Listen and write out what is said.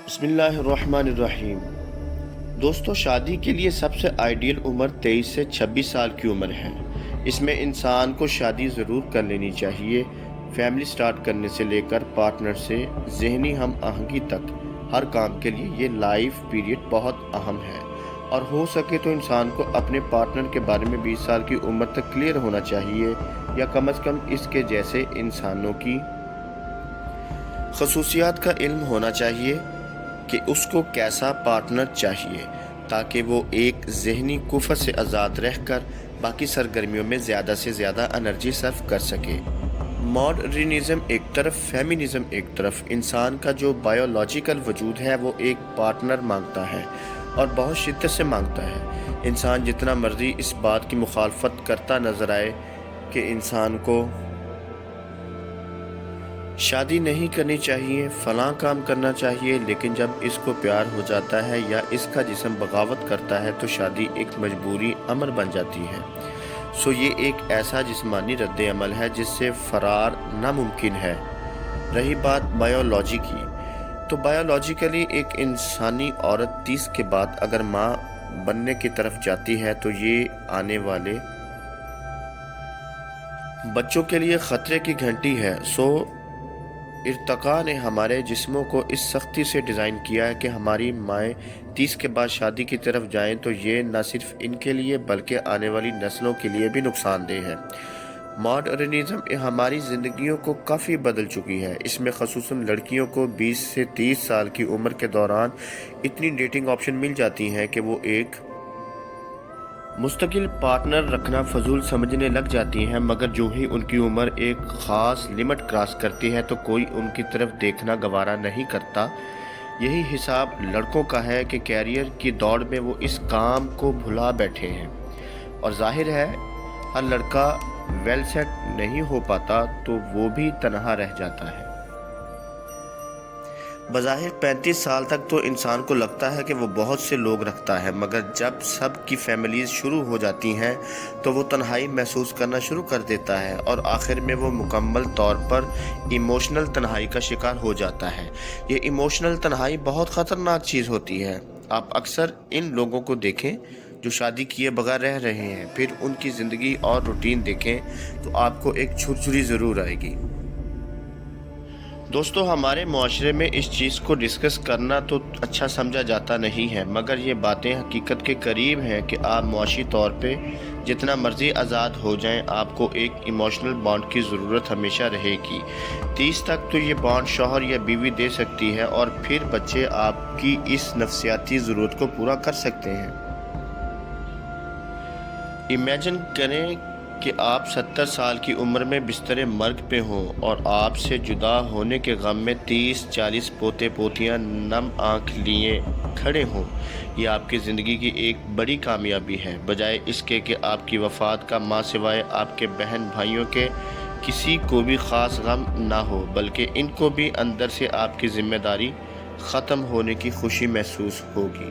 بسم اللہ الرحمن الرحیم۔ دوستو، شادی کے لیے سب سے آئیڈیل عمر 23 سے 26 سال کی عمر ہے۔ اس میں انسان کو شادی ضرور کر لینی چاہیے۔ فیملی سٹارٹ کرنے سے لے کر پارٹنر سے ذہنی ہم آہنگی تک ہر کام کے لیے یہ لائف پیریڈ بہت اہم ہے، اور ہو سکے تو انسان کو اپنے پارٹنر کے بارے میں 20 سال کی عمر تک کلیئر ہونا چاہیے، یا کم از کم اس کے جیسے انسانوں کی خصوصیات کا علم ہونا چاہیے کہ اس کو کیسا پارٹنر چاہیے، تاکہ وہ ایک ذہنی کفر سے آزاد رہ کر باقی سرگرمیوں میں زیادہ سے زیادہ انرجی صرف کر سکے۔ ماڈرنزم ایک طرف، فیمنزم ایک طرف، انسان کا جو بایولوجیکل وجود ہے وہ ایک پارٹنر مانگتا ہے، اور بہت شدت سے مانگتا ہے۔ انسان جتنا مرضی اس بات کی مخالفت کرتا نظر آئے کہ انسان کو شادی نہیں کرنی چاہیے، فلاں کام کرنا چاہیے، لیکن جب اس کو پیار ہو جاتا ہے یا اس کا جسم بغاوت کرتا ہے تو شادی ایک مجبوری امر بن جاتی ہے۔ یہ ایک ایسا جسمانی رد عمل ہے جس سے فرار ناممکن ہے۔ رہی بات بایولوجی کی، تو بایولوجیکلی ایک انسانی عورت 30 کے بعد اگر ماں بننے کی طرف جاتی ہے تو یہ آنے والے بچوں کے لیے خطرے کی گھنٹی ہے۔ ارتقاء نے ہمارے جسموں کو اس سختی سے ڈیزائن کیا ہے کہ ہماری مائیں 30 کے بعد شادی کی طرف جائیں تو یہ نہ صرف ان کے لیے بلکہ آنے والی نسلوں کے لیے بھی نقصان دہ ہے۔ ماڈرنزم ہماری زندگیوں کو کافی بدل چکی ہے۔ اس میں خصوصاً لڑکیوں کو 20 سے 30 سال کی عمر کے دوران اتنی ڈیٹنگ آپشن مل جاتی ہیں کہ وہ ایک مستقل پارٹنر رکھنا فضول سمجھنے لگ جاتی ہیں، مگر جو ہی ان کی عمر ایک خاص لمٹ کراس کرتی ہے تو کوئی ان کی طرف دیکھنا گوارا نہیں کرتا۔ یہی حساب لڑکوں کا ہے کہ کیریئر کی دوڑ میں وہ اس کام کو بھلا بیٹھے ہیں، اور ظاہر ہے ہر لڑکا ویل سیٹ نہیں ہو پاتا تو وہ بھی تنہا رہ جاتا ہے۔ بظاہر 35 سال تک تو انسان کو لگتا ہے کہ وہ بہت سے لوگ رکھتا ہے، مگر جب سب کی فیملیز شروع ہو جاتی ہیں تو وہ تنہائی محسوس کرنا شروع کر دیتا ہے، اور آخر میں وہ مکمل طور پر ایموشنل تنہائی کا شکار ہو جاتا ہے۔ یہ ایموشنل تنہائی بہت خطرناک چیز ہوتی ہے۔ آپ اکثر ان لوگوں کو دیکھیں جو شادی کیے بغیر رہ رہے ہیں، پھر ان کی زندگی اور روٹین دیکھیں تو آپ کو ایک جھرجھری ضرور آئے گی۔ دوستو، ہمارے معاشرے میں اس چیز کو ڈسکس کرنا تو اچھا سمجھا جاتا نہیں ہے، مگر یہ باتیں حقیقت کے قریب ہیں کہ آپ معاشی طور پہ جتنا مرضی آزاد ہو جائیں، آپ کو ایک ایموشنل بانڈ کی ضرورت ہمیشہ رہے گی۔ 30 تک تو یہ بانڈ شوہر یا بیوی دے سکتی ہے، اور پھر بچے آپ کی اس نفسیاتی ضرورت کو پورا کر سکتے ہیں۔ امیجن کریں کہ آپ 70 سال کی عمر میں بستر مرگ پہ ہوں، اور آپ سے جدا ہونے کے غم میں 30-40 پوتے پوتیاں نم آنکھ لیے کھڑے ہوں۔ یہ آپ کی زندگی کی ایک بڑی کامیابی ہے، بجائے اس کے کہ آپ کی وفات کا ماں سوائے آپ کے بہن بھائیوں کے کسی کو بھی خاص غم نہ ہو، بلکہ ان کو بھی اندر سے آپ کی ذمہ داری ختم ہونے کی خوشی محسوس ہوگی۔